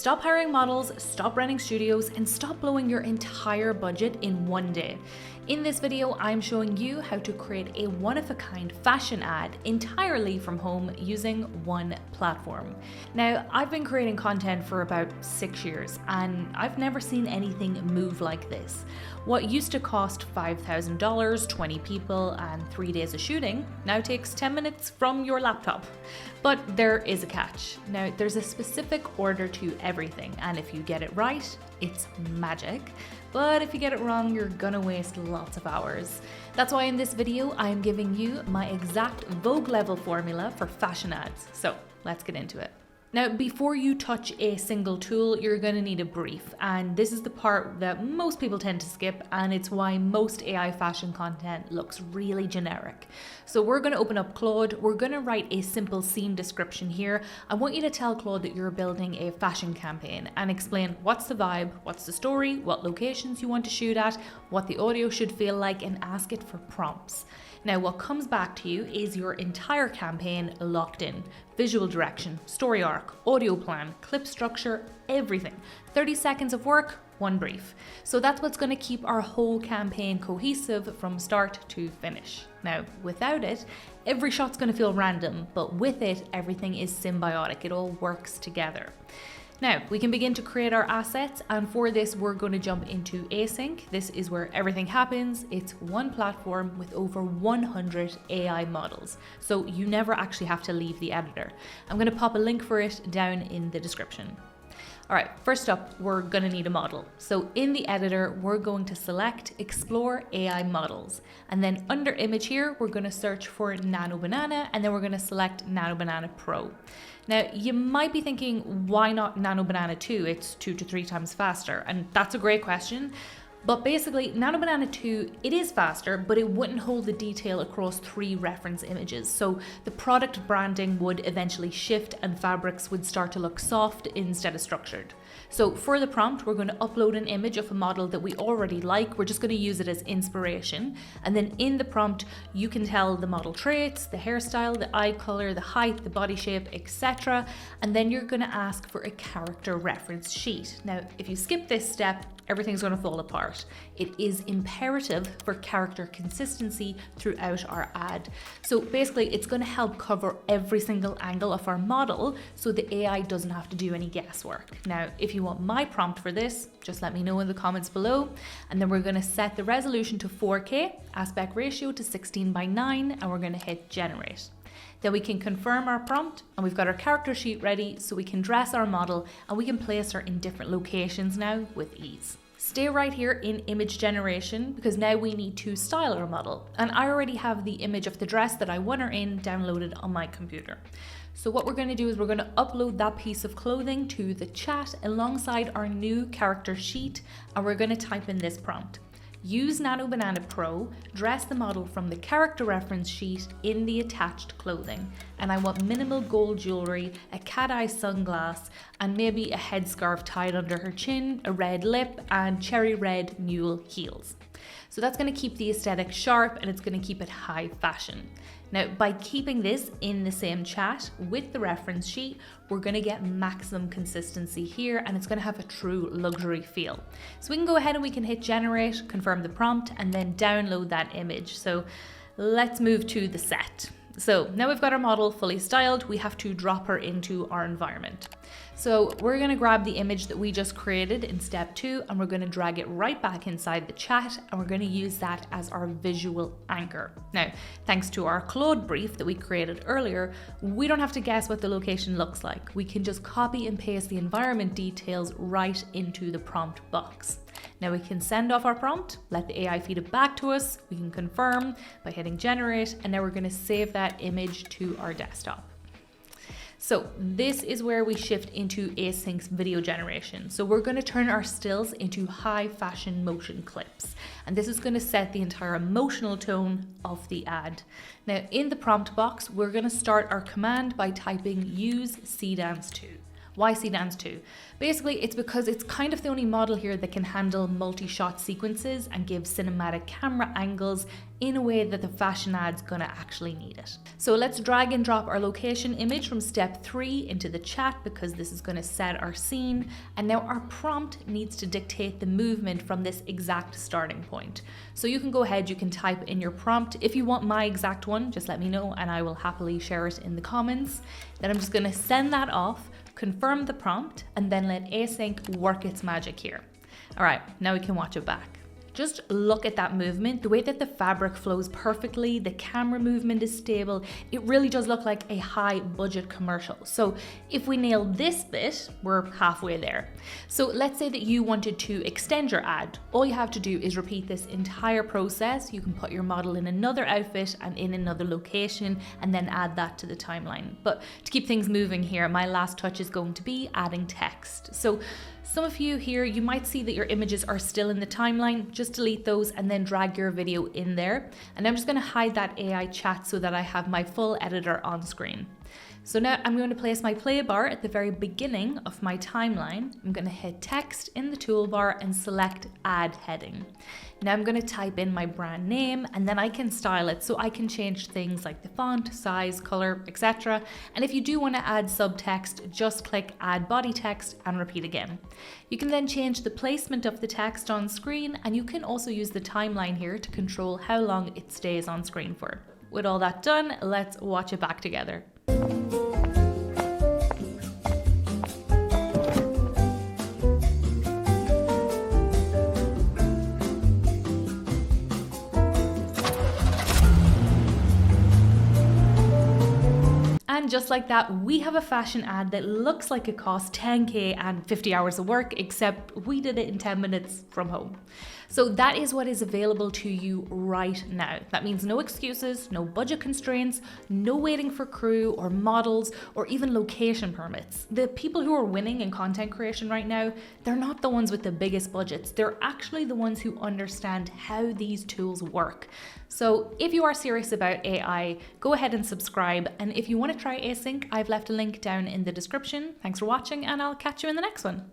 Stop hiring models, stop renting studios, and stop blowing your entire budget in one day. In this video, I'm showing you how to create a one-of-a-kind fashion ad entirely from home using one platform. Now, I've been creating content for about 6 years, and I've never seen anything move like this. What used to cost $5,000, 20 people, and 3 days of shooting now takes 10 minutes from your laptop. But there is a catch. Now, there's a specific order to everything, and if you get it right, it's magic. But if you get it wrong, you're gonna waste lots of hours. That's why in this video, I'm giving you my exact Vogue-level formula for fashion ads. So let's get into it. Now, before you touch a single tool, you're going to need a brief, and this is the part that most people tend to skip, and it's why most AI fashion content looks really generic. So we're going to open up Claude, we're going to write a simple scene description here. I want you to tell Claude that you're building a fashion campaign and explain what's the vibe, what's the story, what locations you want to shoot at, what the audio should feel like, and ask it for prompts. Now, what comes back to you is your entire campaign locked in. Visual direction, story arc, audio plan, clip structure, everything. 30 seconds of work, one brief. So that's what's going to keep our whole campaign cohesive from start to finish. Now, without it, every shot's going to feel random, but with it, everything is symbiotic. It all works together. Now, we can begin to create our assets, and for this, we're going to jump into Async. This is where everything happens. It's one platform with over 100 AI models, so you never actually have to leave the editor. I'm going to pop a link for it down in the description. All right, first up, we're going to need a model. So in the editor, we're going to select Explore AI Models. And then under image here, we're going to search for Nano Banana, and then we're going to select Nano Banana Pro. Now, you might be thinking, why not Nano Banana 2? It's 2 to 3 times faster. And that's a great question. But basically, Nano Banana 2, it is faster, but it wouldn't hold the detail across 3 reference images. So the product branding would eventually shift and fabrics would start to look soft instead of structured. So for the prompt, we're going to upload an image of a model that we already like. We're just going to use it as inspiration. And then in the prompt, you can tell the model traits, the hairstyle, the eye color, the height, the body shape, etc. And then you're going to ask for a character reference sheet. Now, if you skip this step, everything's going to fall apart. It is imperative for character consistency throughout our ad. So basically, it's going to help cover every single angle of our model so the AI doesn't have to do any guesswork. Now, if you want my prompt for this, just let me know in the comments below. And then we're going to set the resolution to 4K, aspect ratio to 16:9, and we're going to hit generate. Then we can confirm our prompt, and we've got our character sheet ready, so we can dress our model and we can place her in different locations now with ease. Stay right here in image generation because now we need to style our model. And I already have the image of the dress that I want her in downloaded on my computer. So what we're going to do is we're going to upload that piece of clothing to the chat alongside our new character sheet, and we're going to type in this prompt. Use Nano Banana Pro, dress the model from the character reference sheet in the attached clothing. And I want minimal gold jewelry, a cat eye sunglass, and maybe a headscarf tied under her chin, a red lip, and cherry red mule heels. So that's going to keep the aesthetic sharp and it's going to keep it high fashion. Now, by keeping this in the same chat with the reference sheet, we're going to get maximum consistency here and it's going to have a true luxury feel. So we can go ahead and we can hit generate, confirm the prompt, and then download that image. So let's move to the set. So now we've got our model fully styled, we have to drop her into our environment. So we're going to grab the image that we just created in step 2 and we're going to drag it right back inside the chat and we're going to use that as our visual anchor. Now, thanks to our Claude brief that we created earlier, we don't have to guess what the location looks like. We can just copy and paste the environment details right into the prompt box. Now we can send off our prompt, let the AI feed it back to us, we can confirm by hitting generate, and now we're going to save that image to our desktop. So this is where we shift into Async's video generation. So we're going to turn our stills into high fashion motion clips. And this is going to set the entire emotional tone of the ad. Now in the prompt box, we're going to start our command by typing use Seedance 2. Why Seedance 2? Basically, it's because it's kind of the only model here that can handle multi-shot sequences and give cinematic camera angles in a way that the fashion ad's gonna actually need it. So let's drag and drop our location image from step 3 into the chat, because this is gonna set our scene. And now our prompt needs to dictate the movement from this exact starting point. So you can go ahead, you can type in your prompt. If you want my exact one, just let me know and I will happily share it in the comments. Then I'm just gonna send that off, confirm the prompt, and then let Async work its magic here. All right, now we can watch it back. Just look at that movement, the way that the fabric flows perfectly, the camera movement is stable. It really does look like a high budget commercial. So if we nail this bit, we're halfway there. So let's say that you wanted to extend your ad. All you have to do is repeat this entire process. You can put your model in another outfit and in another location and then add that to the timeline. But to keep things moving here, my last touch is going to be adding text. So some of you here, you might see that your images are still in the timeline. Just delete those and then drag your video in there. And I'm just going to hide that AI chat so that I have my full editor on screen. So now I'm going to place my play bar at the very beginning of my timeline. I'm going to hit text in the toolbar and select add heading. Now I'm going to type in my brand name and then I can style it, so I can change things like the font, size, color, etc. And if you do want to add subtext, just click add body text and repeat again. You can then change the placement of the text on screen, and you can also use the timeline here to control how long it stays on screen for. With all that done, let's watch it back together. And just like that, we have a fashion ad that looks like it costs 10K and 50 hours of work, except we did it in 10 minutes from home. So that is what is available to you right now. That means no excuses, no budget constraints, no waiting for crew or models or even location permits. The people who are winning in content creation right now, they're not the ones with the biggest budgets. They're actually the ones who understand how these tools work. So if you are serious about AI, go ahead and subscribe. And if you want to try Async, I've left a link down in the description. Thanks for watching, and I'll catch you in the next one.